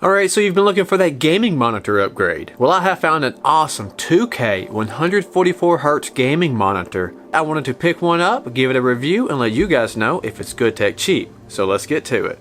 Alright, so you've been looking for that gaming monitor upgrade. Well, I have found an awesome 2K 144hz gaming monitor. I wanted to pick one up, give it a review, and let you guys know if it's good tech cheap. So let's get to it.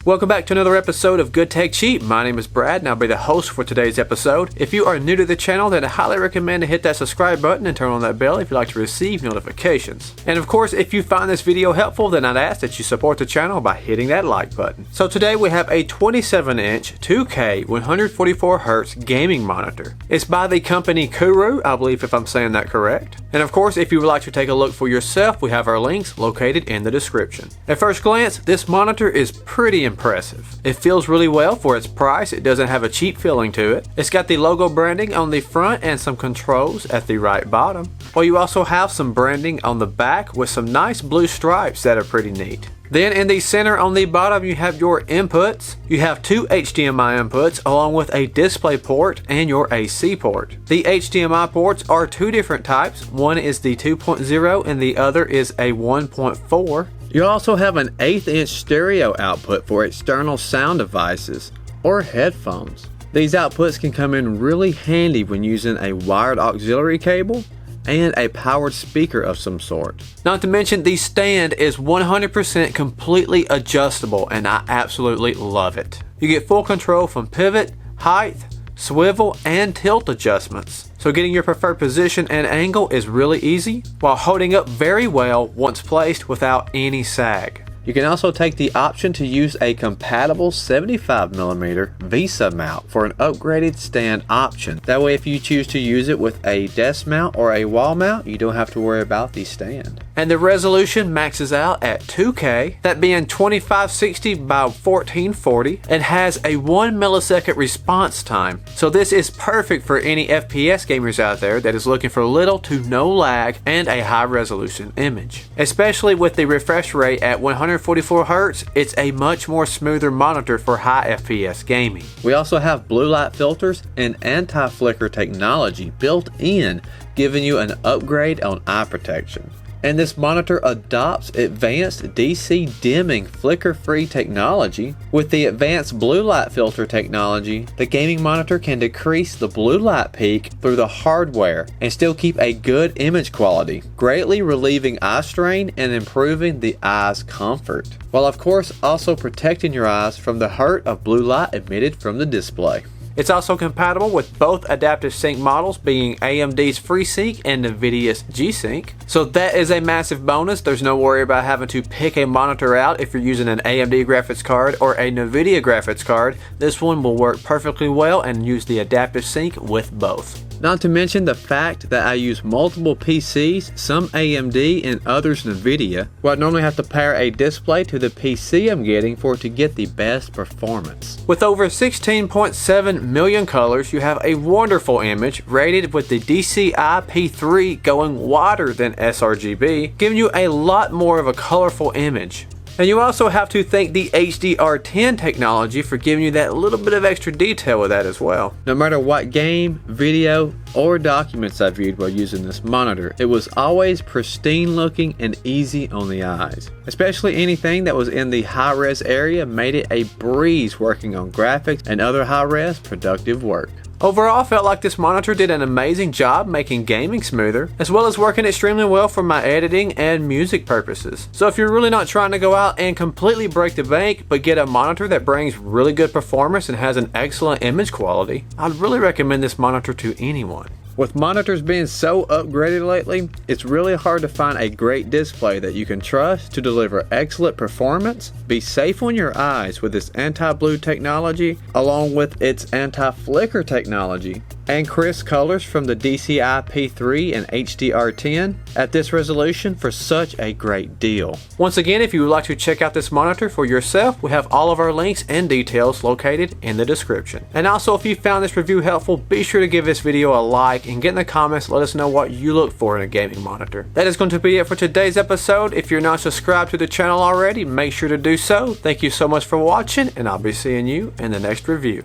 Welcome back to another episode of Good Tech Cheap. My name is Brad and I'll be the host for today's episode. If you are new to the channel, then I highly recommend to hit that subscribe button and turn on that bell if you'd like to receive notifications. And of course, if you find this video helpful, then I'd ask that you support the channel by hitting that like button. So today we have a 27-inch 2K 144hz gaming monitor. It's by the company KOORUI, I believe if I'm saying that correct. And of course, if you would like to take a look for yourself, we have our links located in the description. At first glance, this monitor is pretty impressive. It feels really well for its price. It doesn't have a cheap feeling to it. It's got the logo branding on the front and some controls at the right bottom. Well, you also have some branding on the back with some nice blue stripes that are pretty neat. Then in the center on the bottom you have your inputs. You have two HDMI inputs along with a display port and your AC port. The HDMI ports are two different types. One is the 2.0 and the other is a 1.4. You also have an 1/8-inch stereo output for external sound devices or headphones. These outputs can come in really handy when using a wired auxiliary cable and a powered speaker of some sort. Not to mention the stand is 100% completely adjustable and I absolutely love it. You get full control from pivot, height, swivel, and tilt adjustments. So getting your preferred position and angle is really easy while holding up very well once placed without any sag. You can also take the option to use a compatible 75mm VESA mount for an upgraded stand option. That way if you choose to use it with a desk mount or a wall mount, you don't have to worry about the stand. And the resolution maxes out at 2K, that being 2560 by 1440, and has a 1 millisecond response time. So this is perfect for any FPS gamers out there that is looking for little to no lag and a high resolution image. Especially with the refresh rate at 144Hz, it's a much more smoother monitor for high FPS gaming. We also have blue light filters and anti-flicker technology built in, giving you an upgrade on eye protection. And this monitor adopts advanced DC dimming flicker-free technology. With the advanced blue light filter technology, the gaming monitor can decrease the blue light peak through the hardware and still keep a good image quality, greatly relieving eye strain and improving the eye's comfort, while of course also protecting your eyes from the hurt of blue light emitted from the display. It's also compatible with both adaptive sync models, being AMD's FreeSync and NVIDIA's G-Sync. So that is a massive bonus. There's no worry about having to pick a monitor out if you're using an AMD graphics card or a NVIDIA graphics card. This one will work perfectly well and use the adaptive sync with both. Not to mention the fact that I use multiple PCs, some AMD and others NVIDIA, where I normally have to pair a display to the PC I'm getting for it to get the best performance. With over 16.7 million colors, you have a wonderful image rated with the DCI-P3 going wider than sRGB, giving you a lot more of a colorful image. And you also have to thank the HDR10 technology for giving you that little bit of extra detail with that as well. No matter what game, video, or documents I viewed while using this monitor, it was always pristine looking and easy on the eyes. Especially anything that was in the high-res area made it a breeze working on graphics and other high-res productive work. Overall, I felt like this monitor did an amazing job making gaming smoother, as well as working extremely well for my editing and music purposes. So if you're really not trying to go out and completely break the bank, but get a monitor that brings really good performance and has an excellent image quality, I'd really recommend this monitor to anyone. With monitors being so upgraded lately, it's really hard to find a great display that you can trust to deliver excellent performance, be safe on your eyes with its anti-blue technology, along with its anti-flicker technology, and crisp colors from the DCI-P3 and HDR10 at this resolution for such a great deal. Once again, if you would like to check out this monitor for yourself, we have all of our links and details located in the description. And also, if you found this review helpful, be sure to give this video a like and get in the comments, let us know what you look for in a gaming monitor. That is going to be it for today's episode. If you're not subscribed to the channel already, make sure to do so. Thank you so much for watching, and I'll be seeing you in the next review.